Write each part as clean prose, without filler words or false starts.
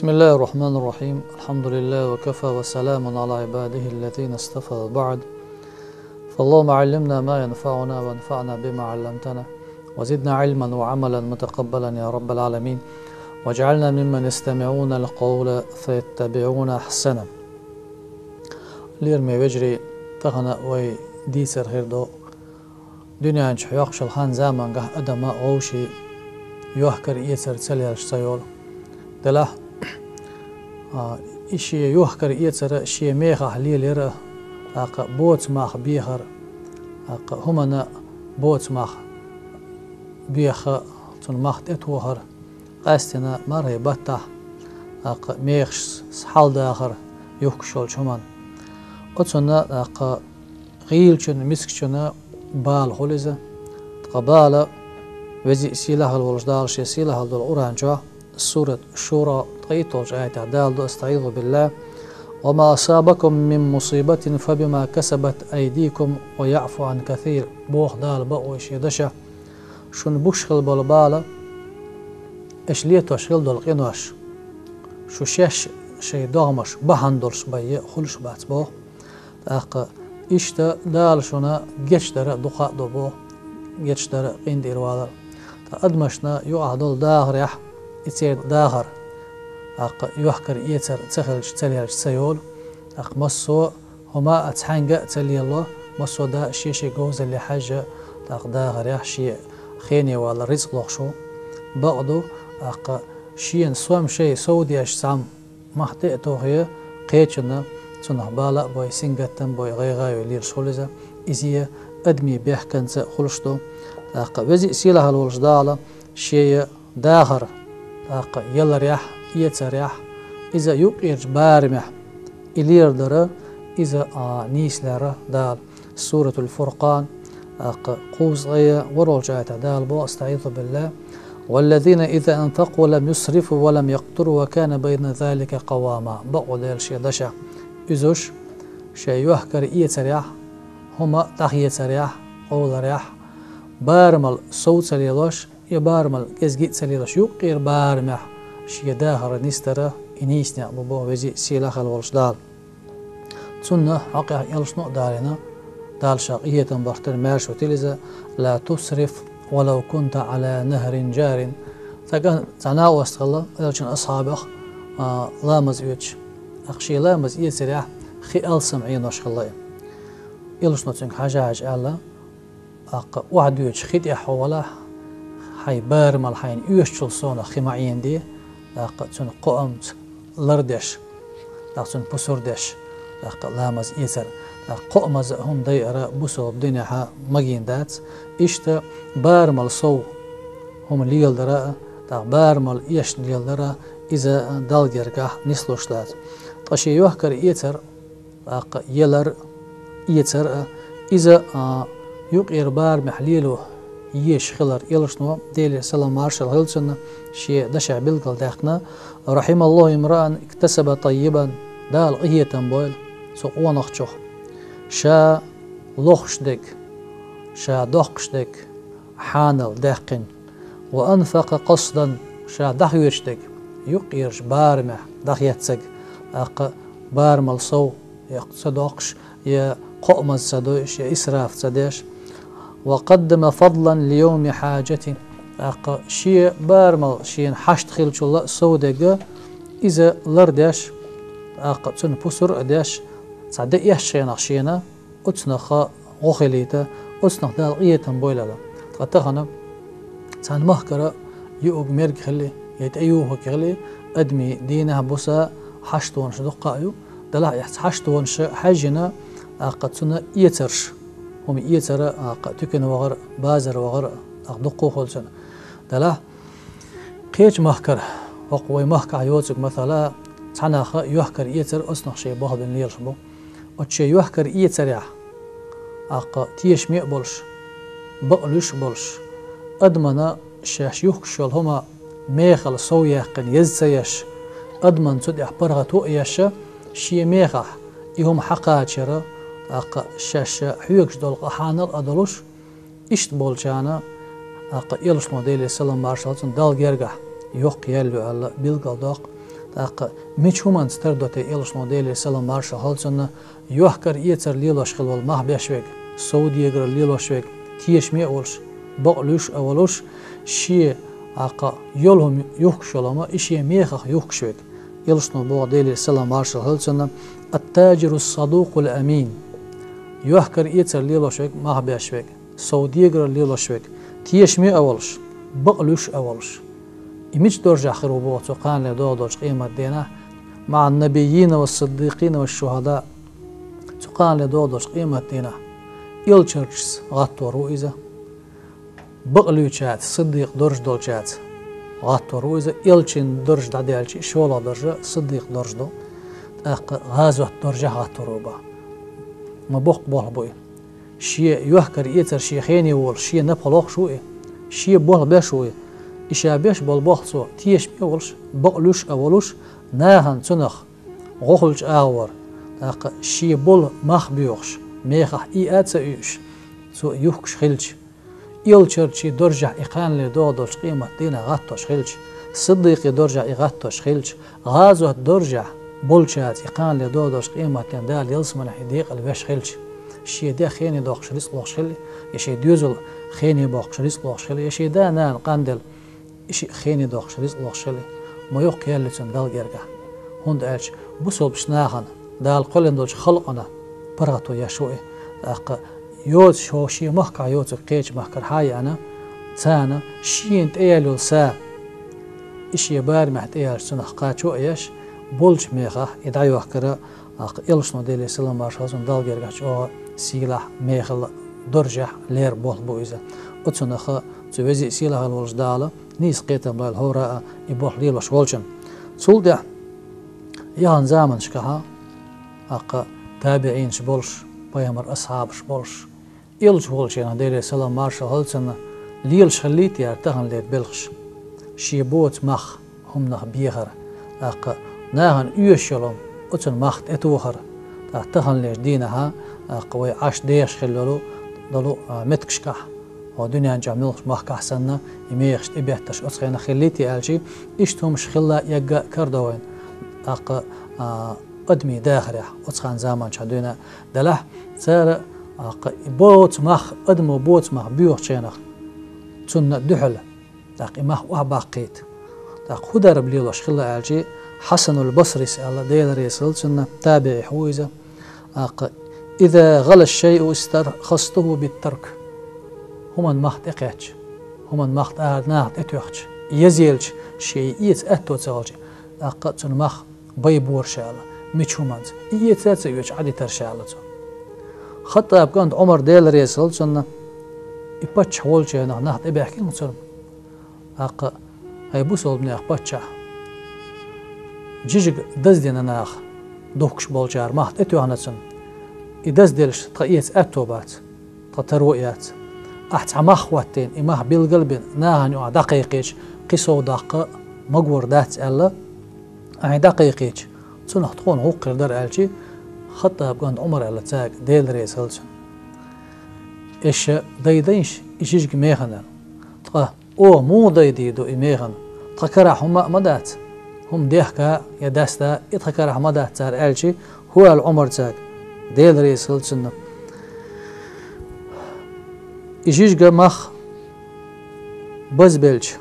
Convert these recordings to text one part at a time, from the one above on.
بسم الله الرحمن الرحيم. الحمد لله وكفى وسلام على عباده الذين اصطفى بعد. فاللهم علمنا ما ينفعنا وانفعنا بما علمتنا وزدنا علما وعملا متقبلا يا رب العالمين، واجعلنا ممن يستمعون القول فيتبعون أحسنه. ليرمي وجري تغنى وي ديسر هيردو دنيا انش يوخش الخان زمان قه أدما غوشي يوهكر يسر تسليش سيول دلا إشي يوهكر يسر شي ميخه ليلير بوت ماخ بيخر همنا بوت ماخ بيخ تون ماخ اتوهر قاستنا مرة بطح ميخش حال داخر يوخشول شمان أتونا غيلشن مسكشنا بال خلزة قبالة وزي سيلها الولجدال شي سيلها الدول أورانجا سورة الشورى طيطوج آية عدال دو استعيذ بالله وما أصابكم من مصيبة فبما كسبت أيديكم ويعفو عن كثير بوخ دال بقوش يدشا شن بوشخل بالبالة إش ليتو أشغل دول قنوش شو شاش شي دغمش بهندلش بي خلش بات بوخ إشتا دال شنا جيش در دقاء دو بوخ جيش در قين دير والا أدمشنا يعدل داغر يح يتير داغر يحكر يتر تخلش تليرش سيول مصو هما أتحنق تلي الله مصو دا شي جوز اللي حاجة داغر يح شي خيني ولا رزق لغشو بعضو شين سوام شي سودي اش سام محتئتو هي قيتشنا تنه بالا بوي سنغتن بوي غيغايو لير شولزا إزيه أدمي بيحكنت خلشتو وزي سيلها الولجدالة شي داغر يلا ريح يتريح إذا يقيرج بارمح إلير در إذا نيسلر دال سورة الفرقان قوز غيا ورولجات دال بو استعيذ بالله والذين إذا أنفقوا لم يسرفوا ولم يقتروا وكان بين ذلك قواما بقو ديل شي دشا إذوش شي يحكر يتريح هما تخي يتريح أول ريح بارمل صوت سليلوش يبارمل كزجيت سليلوش يقير بارمح شي داهر نسترة إنيسنا ببوه وزي سيلا خلوش دال تسنة حقيقة يلشنو دالنا دال شاقية برتر مارش وتلزة لا تسرف ولو كنت على نهر جار تعناو استغلا لكن أصحابه لامز يوتش أخشي لامز يسرع خي ألسم عينوش خلايا يلشنو تنك حاجة ألا واحد يوتش خيت يحوله حي بارمل حين يوشل صونا خماعين دي تون قومت لردش تون بسردش لامز يسر قومز هم دايرة بسو بدنيا مجين دات إشتا بارمل صو هم ليل درا بارمل يش ليل درا إذا دالجرجا نسلوش دات تشي يوهكر يتر يلر يتر إذا يقير بار محليلو يش خلر يلشنو ديلي سلام مارشال هيلسون شي دشع بالقل داخنا رحم الله امرأ اكتسب طيبا دال قهية بويل سوق ونخشوخ شا لوخشدك شا دقشدك حانل داقن وأنفق قصدا شا دخيرشدك يقيرش بارمح دخيتسك بارمل صو يقصدقش يا قومز سدوش يا إسراف سديش وقدم فضلا ليوم حاجة شي بارمل شين حشت خيلش الله سودك إذا لرداش تن بسر أداش صدق يحشينا خشينا أتنخ غخليتا أتنخ دال قية بويلا تغتخنا تان مهكرة يؤج ميرج خلي يتأيوه خلي أدمي دينها بوسا حشتون شدقايو دلا يحت حشتون حاجنا قد يترش هم يتر تكن وغر بازر وغر دقو خلصنا دلا قيش مهكر وقوي مهكر يوتك مثلا تناخ يهكر يتر أصنع شيء بهذا الليل شبو وشيء يهكر يتريع تيش ميقبلش بقلش بلش أدمنا شاش يخشل هما ميخل صويقن يزيش أدمن تدع برغة تؤيش شي ميخه يهم حقاتشرة شاش حيوكش دول قحانل أدلوش إشت بولجانا يلش موديل سلام مارشالتون دال جرجح يوق يلو على بيلقى داق تاق ميشومان ستردوتي إلشنو ديلي سلام مارشا هالسنا يوحكر يتر ليلوش خلول ماه بيشوك سعودي يقر ليلوش وك تيش مي أولش بقلوش أولوش شي عقا يولهم يوكشلما إشي ميخ يوكشوك إلشنو بوغ ديلي سلام مارشا هالسنا التاجر الصدوق الأمين يوحكر يتر ليلوش وك ماه بيشوك سعودي يقر ليلوش وك تيش مي أولش بقلوش أولش إمش درجة خروبوت وقان لدودوش قيمة دينا مع النبيين والصديقين والشهداء تقان لدودوش قيمة دينا إلشرش غطو رويزة بقلوشات صديق درج دولشات غطو رويزة إلشن درج داديالشي شولا درجة صديق درج دو غازوة درجة غطو روبا ما بوق بوه بوي شي يوحكر إيتر شي خيني وول شي نبخلوخ شوي شي بوه بشوي إشابيش بالبوخصو تيش ميولش بقلوش أولوش ناهن تنخ غخلش آور شي بول مخ بيوخش ميخح إيات سيوش سو يوخش خلش إلشر شي درجع إقان لدودوش قيمة دينا غطوش خلش صديقي درجع إغطوش خلش غازوه درجع بولشات إقان لدودوش قيمة كان دال يلسمن حديق الوش خلش شي دا خيني دوخش لس لوخش خلي يشي ديوزل خيني بوخش لس لوخش خلي يشي دا نان قاندل إشي خيني دوخش لس لوخش خلي ما يوق يالتون دال جرجع هند ألش بوسول بشناهن دال قلن دوش خلقنا برغتو يشوي يوت شو شي محكا يوت قيش محكر هاي أنا تانا شي انت ايالو سا إشي بار محت ايال سنخ قاتشو ايش بولش ميخا إدعي وحكرا إلشنو ديلي سلام مارشازون دال جرجع او سيلاح ميخل درجح لير بول بويزة أتسنخ توزي سيلاح الولش دالا نيس قيتا بال هوراء يبوح ليلوش ولشن سولدع يهان زامن شكها تابعين شبولش بيامر أصحاب شبولش إلش ولشن ديلي سلام مارشا هلسن ليلش خليت يارتهن ليت بلخش شيبوت مخ هم نخ بيخر ناهن يوشلهم أتن مخت اتوخر تهن ليش دينها قوي عش ديش خلولو دلو متكشكح ودنيا جامل مخ أحسننا يميخش إبيهتش أسخينا خليتي ألشي إشتهم شخلا يجا كردوين أدمي داخرة أسخان زمان شدونا دلح سار بوت مخ أدمو بوت مخ بيوخ شينخ تن دحل مخ وهباقيت خدر بليلوش خلا ألشي حسن البصري سأل ديل ريسل سنة تابع حويزة إذا غل الشيء استرخصته بالترك همان مخت إقيتش همان مخت ناخت إتوخش يزيلش شيء إيت أتو تسالش تن مخ بيبور شالة ميشومانت إيت تسيوش عدي ترشالة خطة أبقاند عمر ديل ريسل سنة إبتش حولش ناخت إباحكي نصرم هاي بوصل بني أخبتشا جيجك دز دينا ناخ دوكش بولجار ماخت اتو هنسن إدز ديلش تقيت أتوبات تترويات أحت عماخ واتين إماه بالقلب ناهن يوع دقيقيش قصو داق مقور دات ألا أهي دقيقيش تنح تقون غوقر در ألشي خطة بقاند عمر ألا تاق ديل ريس هلسن إيش دايدينش إشيجك ميخنان تقا أو مو دايديدو إميخن تقرا هما مدات هم ديحكا يداستا إتخكر حمدا تار ألشي هو العمر تاك ديل ريس هلسن إجيجا مخ بزبلش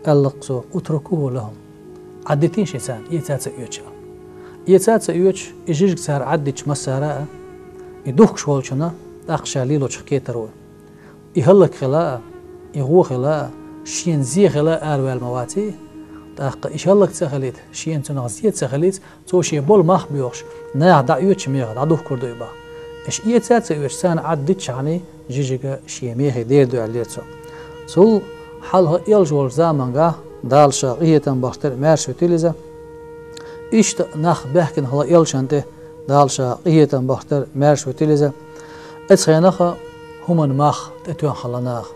ألقصو اتركوه لهم عدتين شيطان يتاتsa يوچا يتاتsa يوچ إجيجك سار عدتش مسارا يدوخش والشنا تاقشا ليلوش كيترو يهلك خلاء يغو خلاء شين زي خلاء أروال مواتي تاق إشهلك تخليت شين تنغزيت تخليت توشي بول مخ بيوخش ناع دعيوش ميغ دعدوه كردو يبا إش إيتاتsa يوچ سان عدتش عني جيجيكا شيميخي دير دو عليتسو سول حالها إلجول زامنغا دالشا إيتان باختر مارشو تيليزا إشتا نخ بحكن هلا إلشانته دالشا إيتان باختر مارشو تيليزا اتخينخا همان مخ تتوان خلاناخ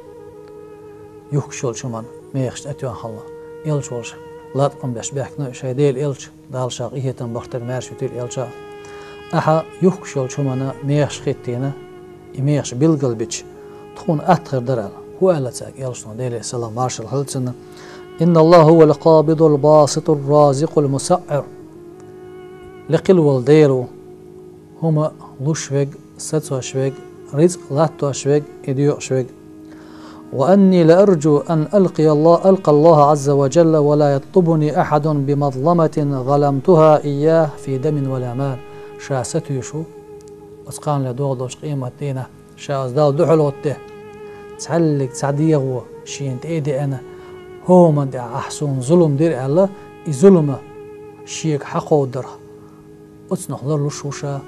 يوكشول شمان ميخش تتوان خلا إلجولش لا تقوم باش بحكنا شايديل إلج دالشا إيتان باختر مارشو تيل إلجا أحا يوكشول شمانا ميخش خيتينا يميخش بالقلبش تكون أتخر درال هو ألا تاك يلشنا ديلي سلام مارشال هلتسنا إن الله هو القابض الباسط الرازق المسعر لقل والديرو هما لوشوغ ستوشوغ رزق لاتوشوغ إديوشوغ وأني لأرجو أن ألقى الله عز وجل ولا يطلبني أحد بمظلمة ظلمتها إياه في دم ولا مال شاست يشو أسقان لدوغدوش قيمة دينا شاس دال دحلوته تعلق تعديه شين تأيدي أنا هو من دع أحسن ظلم دير الله يظلم شيك حقو درها أتصنح له شوشا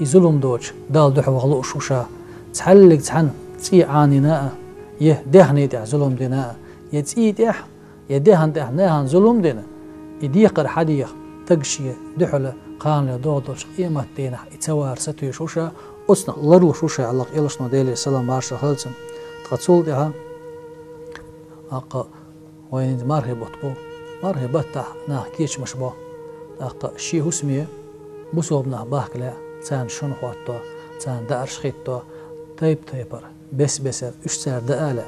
يظلم دوج دال دحو غلو شوشا تعلق تعن تي عانينا يه دهني دع ظلم دينا يتي دح يدهن دح نهن ظلم دينا يديقر حديق تقشي دحله قان لدوغدوش قيمة دينا يتوار ستو شوشا أتصنح له شوشا الله إلشنا ديلي السلام مارشا خلصم تقصول دها أقا وين مرهبط بو مرهبط تاع ناكيش مش بو أقا شي هسمية بصوبنا باكلا تان شن خواتو تان دارش خيتو تيبر بسر اشتر دالا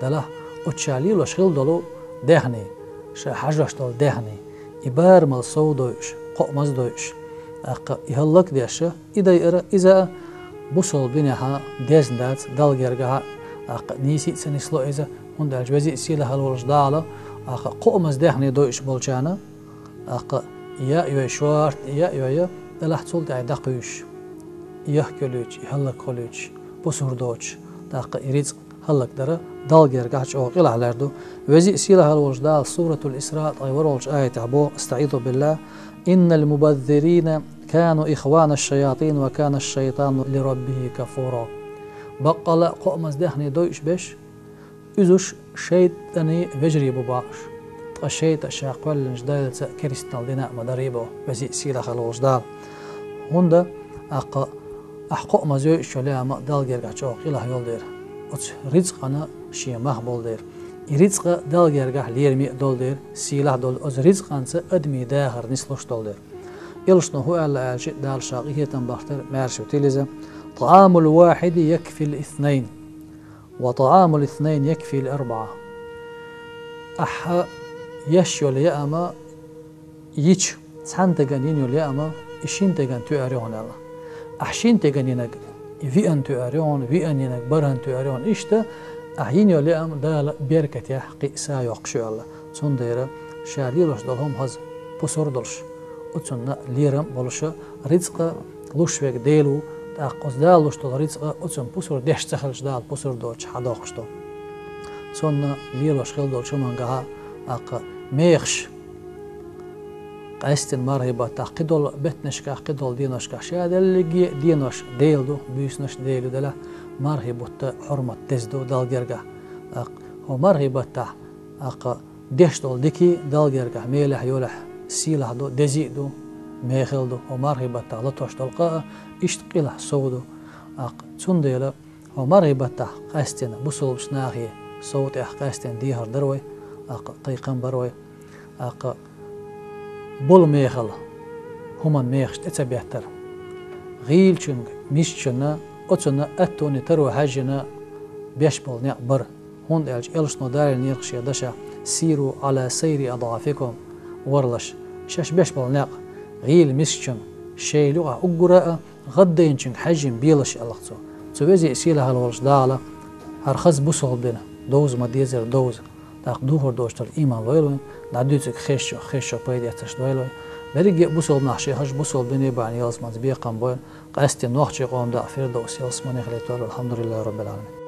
دلا اتشالي لو شغل دلو دهني شا حجرش دل دهني يبار مال صودوش قمز دوش أقا يهلك ديشة إذا بصول بينها ديزندات دالجرجها أقا نيسي سنسلو إذا هند الجوازي سيلها الولش دالا أقا قمز دهني دوش بولجانا أقا يا يشوارت يا دلح تصل داعي دقيش يحكلوش يهلك خلوش بصور دوش أقا يريد هلك درا دالجرجها أو قلع لردو وزي سيلها الولش دال سورة الإسراء طيورولش آية عبو استعيذوا بالله إن المبذرين كانوا إخوان الشياطين وكان الشيطان لربه كفورا بقى قمز دهني دوش بش إذوش شيطاني وجري بباش الشيطان شاقوال لنجدال كريستال ديناء مدريبو وزي سيلا خلوش دال هندا أقا أحقق مزيو إشوليا مقدال جرقا چوق إله يول دير رزقنا شيء مهبول دير رزق دال جرقا ليرمي دول دير سيلا دول أز رزقانسا أدمي داخر نسلوش دول دير يلشنو هو ألا ألشي دال شاقية تنبختر مارشو تيليزا طعام الواحد يكفي الاثنين وطعام الاثنين يكفي الأربعة أحا يشيو ليأما ييش سان تغنين يليأما إشين تغن تؤريون الله أحشين تغن ينك فيأن تؤريون فيأن ينك برهن تؤريون إشتا أحين يليأما دال بيركة يحقي سايوق شو الله تون ديرا شاريلوش دالهم هز بسور دلش وتون ليرم بلش رزق لوشوك ديلو تاقوز دالوش دال رزق وتون بسور ديش تخلش دال بسور دولش حداقش دال تون ليروش خيل دولش منقها أقا ميخش قاستن مرهبة تاقيدول بتنشكا قيدول دينوشكا شاد اللي دينوش ديلدو بيسنوش ديلو دلا مرهبة حرمة تزدو دالجرقا هو مرهبة أقا ديش دول ديكي دالجرقا ميلح يولح سيلح دو دزيدو ميخل دو هو مرهبة لطوش دولقا اشتقيلح سودو تون ديلا هو مرهبة قاستن بسول بشناخي صوت قاستن ديهر دروي طيقان بروي بول ميخل هما ميخش اتبيهتر غيل چنگ ميش چنا اتنا اتوني ترو حاجنا بيش بول نيق بر هون الج الشنو دار نيرخش يدشا سيروا على سير اضعافكم ورلش شاش بيش بول نيق غيل ميش چن شيلو اقرا غدين چنگ حجم بيلش الختو تبيزي اسيله هالولش دالا هرخز بوسول بنا دوز ما ديزر دوز تاق دوهر دوشتر إيمان لويلوين نعديتك خيشو بايدي اتش دويلوين بريجي بوصل نحشي هج بوصل بني بعني يلسمان بيقام بوين قاستي نوخشي قوم دا فيردوس يلسمان يخليتوالو الحمد لله رب العالمين